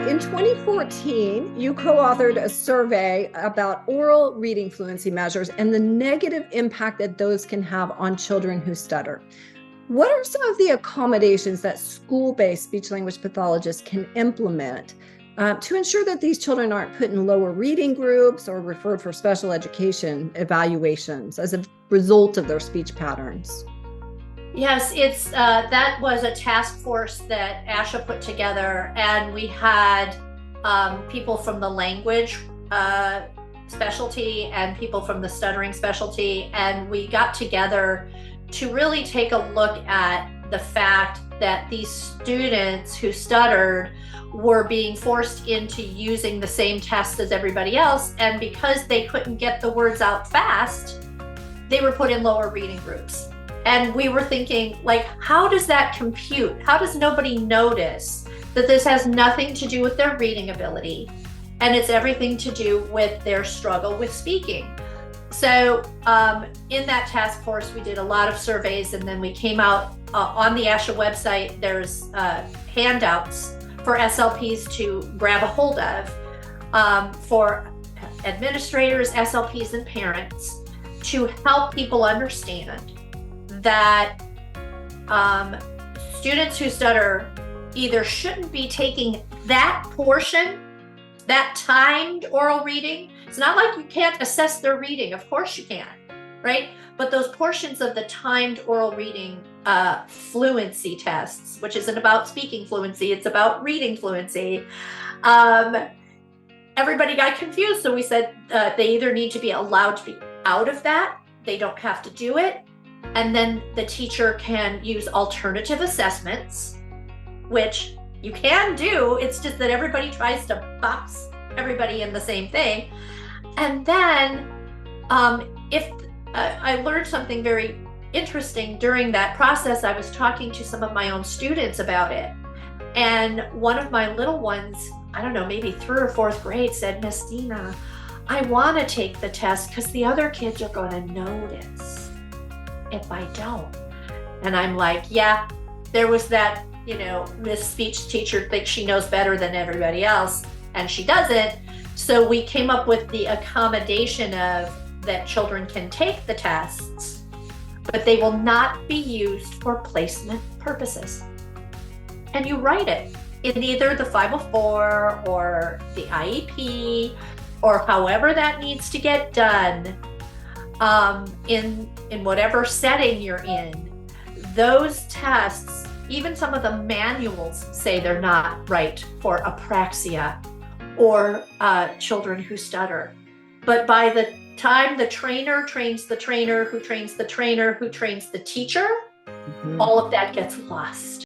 in 2014, you co-authored a survey about oral reading fluency measures and the negative impact that those can have on children who stutter. What are some of the accommodations that school-based speech-language pathologists can implement to ensure that these children aren't put in lower reading groups or referred for special education evaluations as a result of their speech patterns? Yes, it's that was a task force that ASHA put together, and we had people from the language specialty and people from the stuttering specialty, and we got together to really take a look at the fact that these students who stuttered were being forced into using the same test as everybody else, and because they couldn't get the words out fast, they were put in lower reading groups. And we were thinking, like, how does that compute? How does nobody notice that this has nothing to do with their reading ability, and it's everything to do with their struggle with speaking? So in that task force, we did a lot of surveys, and then we came out on the ASHA website. There's handouts for SLPs to grab a hold of for administrators, SLPs, and parents to help people understand that students who stutter either shouldn't be taking that portion, that timed oral reading. It's not like you can't assess their reading. Of course you can, right? But those portions of the timed oral reading fluency tests, which isn't about speaking fluency, it's about reading fluency. Everybody got confused. So we said they either need to be allowed to be out of that, they don't have to do it, and then the teacher can use alternative assessments, which you can do. It's just that everybody tries to box everybody in the same thing. And then if I learned something very interesting during that process, I was talking to some of my own students about it. And one of my little ones, I don't know, maybe 3rd or 4th grade, said, "Miss Dina, I want to take the test because the other kids are going to notice if I don't." And I'm like, yeah, there was that, Miss Speech teacher thinks she knows better than everybody else, and she doesn't. So we came up with the accommodation of that children can take the tests, but they will not be used for placement purposes. And you write it in either the 504 or the IEP, or however that needs to get done, in whatever setting you're in. Those tests, even some of the manuals say they're not right for apraxia or children who stutter. But by the time the trainer trains the trainer who trains the trainer who trains the teacher, all of that gets lost.